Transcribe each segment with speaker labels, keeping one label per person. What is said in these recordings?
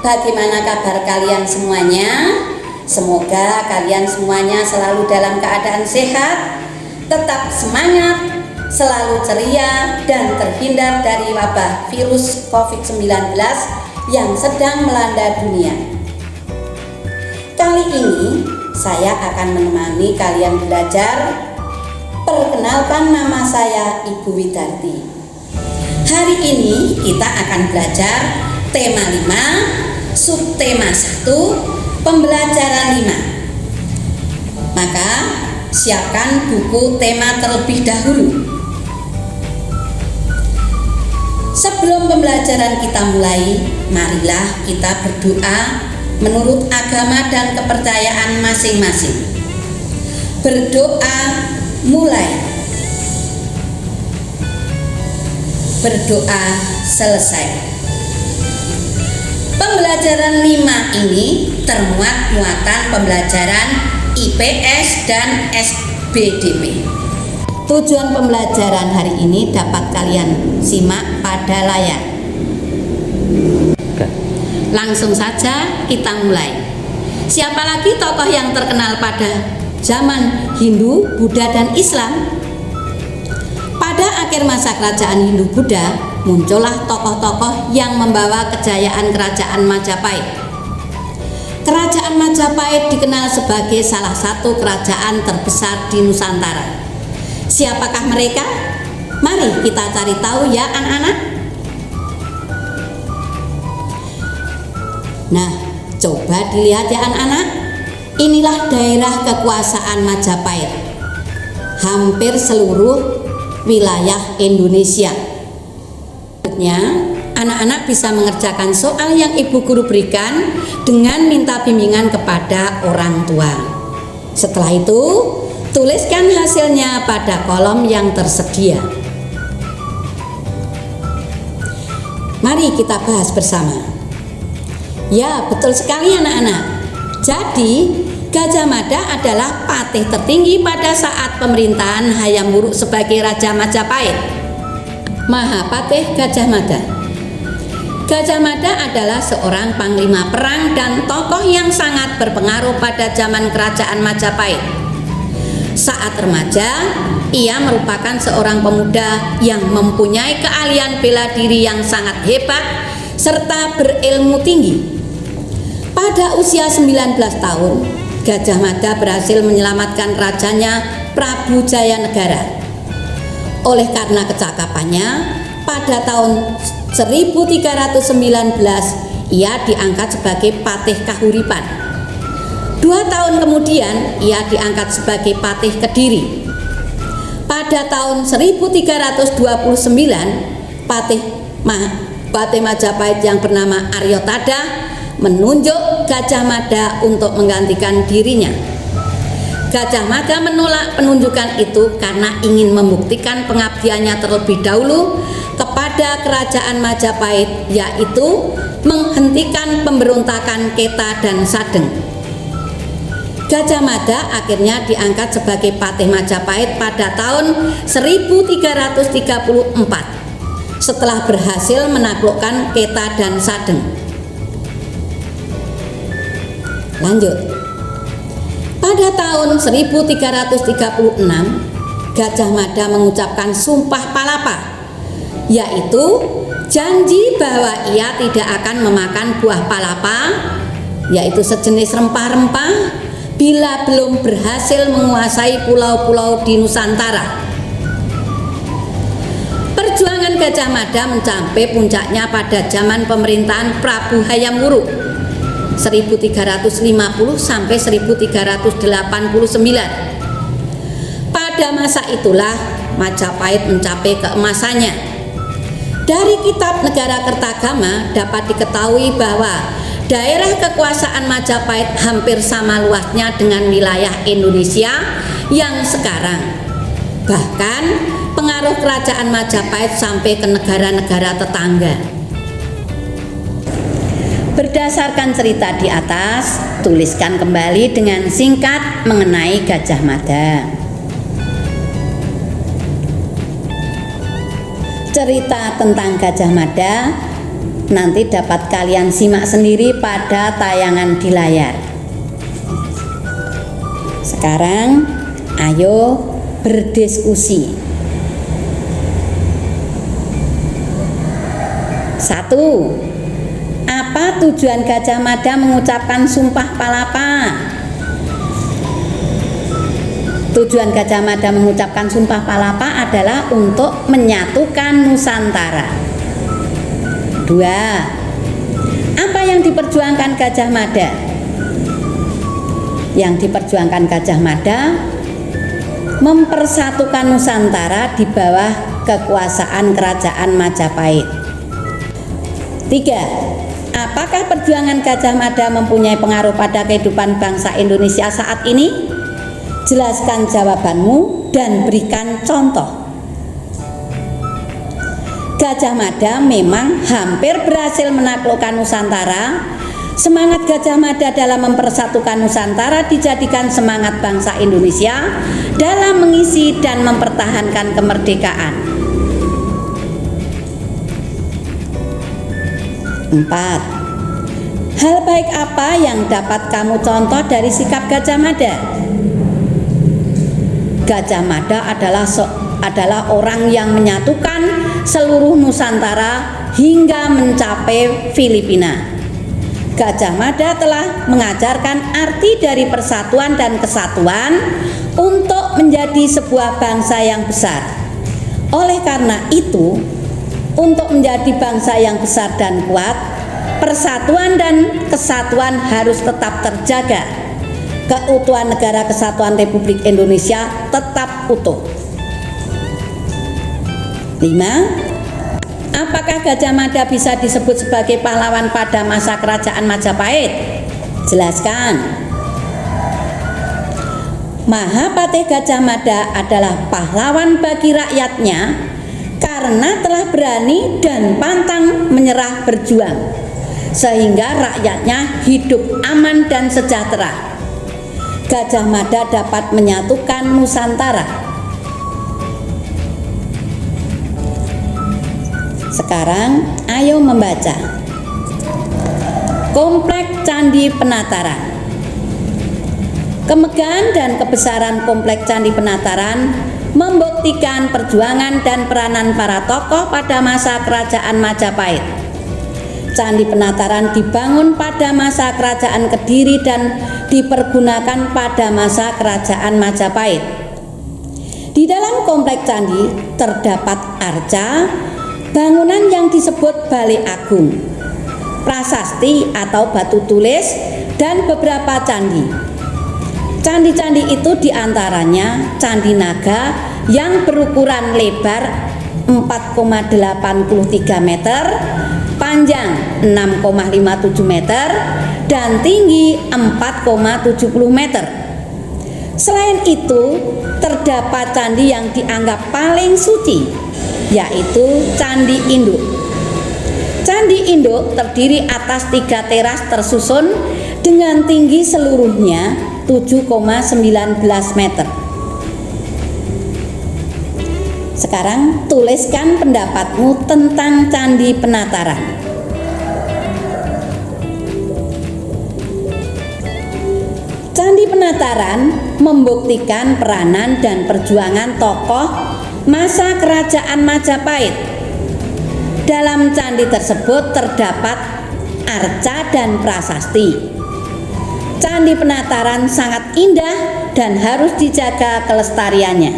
Speaker 1: Bagaimana kabar kalian semuanya? Semoga kalian semuanya selalu dalam keadaan sehat, tetap semangat, selalu ceria, dan terhindar dari wabah virus COVID-19 yang sedang melanda dunia. Kali ini saya akan menemani kalian belajar. Perkenalkan, nama saya Ibu Widarti. Hari ini kita akan belajar tema 5, subtema 1, pembelajaran 5. Maka siapkan buku tema terlebih dahulu. Sebelum pembelajaran kita mulai, marilah kita berdoa menurut agama dan kepercayaan masing-masing. Berdoa mulai. Berdoa selesai. Pembelajaran 5 ini termuat muatan pembelajaran IPS dan SBDP. Tujuan pembelajaran hari ini dapat kalian simak pada layar. Langsung saja kita mulai. Siapa lagi tokoh yang terkenal pada zaman Hindu, Buddha, dan Islam? Pada akhir masa kerajaan Hindu-Buddha, muncullah tokoh-tokoh yang membawa kejayaan kerajaan Majapahit. Kerajaan Majapahit dikenal sebagai salah satu kerajaan terbesar di Nusantara. Siapakah mereka? Mari kita cari tahu ya anak-anak. Nah, coba dilihat ya anak-anak. Inilah daerah kekuasaan Majapahit. Hampir seluruh wilayah Indonesia. Anak-anak bisa mengerjakan soal yang ibu guru berikan dengan minta bimbingan kepada orang tua. Setelah itu, tuliskan hasilnya pada kolom yang tersedia. Mari kita bahas bersama. Ya, betul sekali anak-anak. Jadi, Gajah Mada adalah patih tertinggi pada saat pemerintahan Hayam Wuruk sebagai Raja Majapahit. Mahapatih Gajah Mada. Gajah Mada adalah seorang panglima perang dan tokoh yang sangat berpengaruh pada zaman kerajaan Majapahit. Saat remaja, ia merupakan seorang pemuda yang mempunyai keahlian bela diri yang sangat hebat serta berilmu tinggi. Pada usia 19 tahun, Gajah Mada berhasil menyelamatkan rajanya Prabu Jayanegara. Oleh karena kecakapannya, pada tahun 1319 ia diangkat sebagai Patih Kahuripan. 2 tahun kemudian ia diangkat sebagai Patih Kediri. Pada tahun 1329 Patih Majapahit yang bernama Arya Tadah menunjuk Gajah Mada untuk menggantikan dirinya. Gajah Mada menolak penunjukan itu karena ingin membuktikan pengabdiannya terlebih dahulu kepada kerajaan Majapahit, yaitu menghentikan pemberontakan Keta dan Sadeng. Gajah Mada akhirnya diangkat sebagai Patih Majapahit pada tahun 1334 setelah berhasil menaklukkan Keta dan Sadeng. Lanjut. Pada tahun 1336, Gajah Mada mengucapkan Sumpah Palapa, yaitu janji bahwa ia tidak akan memakan buah palapa, yaitu sejenis rempah-rempah, bila belum berhasil menguasai pulau-pulau di Nusantara. Perjuangan Gajah Mada mencapai puncaknya pada zaman pemerintahan Prabu Hayam Wuruk 1350 sampai 1389. Pada masa itulah Majapahit mencapai keemasannya. Dari kitab Negara Kertagama dapat diketahui bahwa daerah kekuasaan Majapahit hampir sama luasnya dengan wilayah Indonesia yang sekarang. Bahkan pengaruh kerajaan Majapahit sampai ke negara-negara tetangga. Berdasarkan cerita di atas, tuliskan kembali dengan singkat mengenai Gajah Mada. Cerita tentang Gajah Mada nanti dapat kalian simak sendiri pada tayangan di layar. Sekarang ayo berdiskusi. 1. Apa tujuan Gajah Mada mengucapkan Sumpah Palapa? Tujuan Gajah Mada mengucapkan Sumpah Palapa adalah untuk menyatukan Nusantara. 2. Apa yang diperjuangkan Gajah Mada? Yang diperjuangkan Gajah Mada mempersatukan Nusantara di bawah kekuasaan Kerajaan Majapahit. 3. Apakah perjuangan Gajah Mada mempunyai pengaruh pada kehidupan bangsa Indonesia saat ini? Jelaskan jawabanmu dan berikan contoh. Gajah Mada memang hampir berhasil menaklukkan Nusantara. Semangat Gajah Mada dalam mempersatukan Nusantara dijadikan semangat bangsa Indonesia dalam mengisi dan mempertahankan kemerdekaan. 4. Hal baik apa yang dapat kamu contoh dari sikap Gajah Mada? Gajah Mada adalah orang yang menyatukan seluruh Nusantara hingga mencapai Filipina. Gajah Mada telah mengajarkan arti dari persatuan dan kesatuan untuk menjadi sebuah bangsa yang besar. Oleh karena itu, untuk menjadi bangsa yang besar dan kuat, persatuan dan kesatuan harus tetap terjaga. Keutuhan Negara Kesatuan Republik Indonesia tetap utuh. 5. Apakah Gajah Mada bisa disebut sebagai pahlawan pada masa Kerajaan Majapahit? Jelaskan. Mahapatih Gajah Mada adalah pahlawan bagi rakyatnya karena telah berani dan pantang menyerah berjuang, sehingga rakyatnya hidup aman dan sejahtera. Gajah Mada dapat menyatukan Nusantara. Sekarang ayo membaca. Kompleks Candi Penataran. Kemegahan dan kebesaran Kompleks Candi Penataran membuktikan perjuangan dan peranan para tokoh pada masa Kerajaan Majapahit. Candi Penataran dibangun pada masa Kerajaan Kediri dan dipergunakan pada masa Kerajaan Majapahit. Di dalam kompleks candi terdapat arca, bangunan yang disebut Balai Agung, prasasti atau batu tulis, dan beberapa candi. Candi-candi itu diantaranya Candi Naga yang berukuran lebar 4,83 meter, panjang 6,57 meter, dan tinggi 4,70 meter. Selain itu, terdapat candi yang dianggap paling suci, yaitu Candi Induk. Candi Induk terdiri atas 3 teras tersusun dengan tinggi seluruhnya 7,19 meter. Sekarang tuliskan pendapatmu tentang Candi Penataran. Candi Penataran membuktikan peranan dan perjuangan tokoh masa Kerajaan Majapahit. Dalam candi tersebut terdapat arca dan prasasti. Candi Penataran sangat indah dan harus dijaga kelestariannya.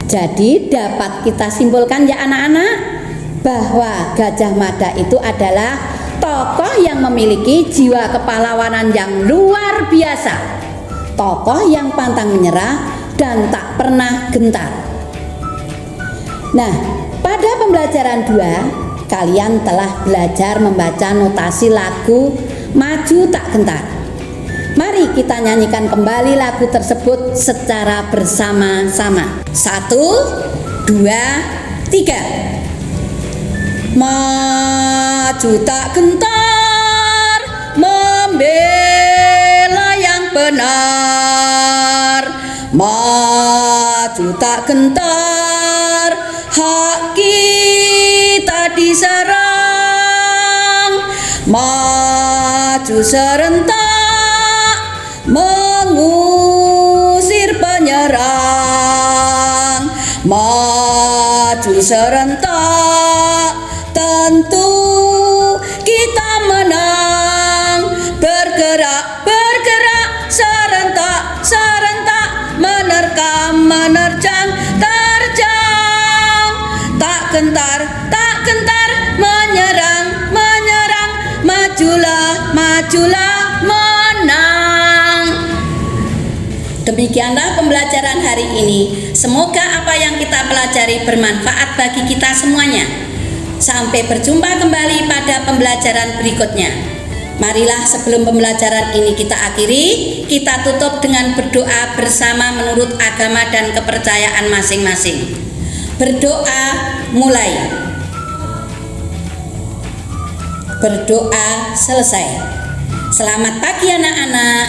Speaker 1: Jadi dapat kita simpulkan ya anak-anak, bahwa Gajah Mada itu adalah tokoh yang memiliki jiwa kepahlawanan yang luar biasa, tokoh yang pantang menyerah dan tak pernah gentar. Nah, pada pembelajaran 2 kalian telah belajar membaca notasi lagu Maju Tak Gentar. Mari kita nyanyikan kembali lagu tersebut secara bersama-sama. 1, 2, 3. Maju tak gentar, membela yang benar. Maju tak gentar, hak kita diserang. maju serentak mengusir penyerang, maju serentak tentu kita menang. Bergerak, bergerak serentak, serentak menerkam, menerjang, terjang. Tak gentar, tak gentar menyerang, menyerang. Majulah, majulah menang. Demikianlah pembelajaran hari ini. Semoga apa yang kita pelajari bermanfaat bagi kita semuanya. Sampai berjumpa kembali pada pembelajaran berikutnya. Marilah sebelum pembelajaran ini kita akhiri, kita tutup dengan berdoa bersama menurut agama dan kepercayaan masing-masing. Berdoa mulai. Berdoa selesai. Selamat pagi anak-anak.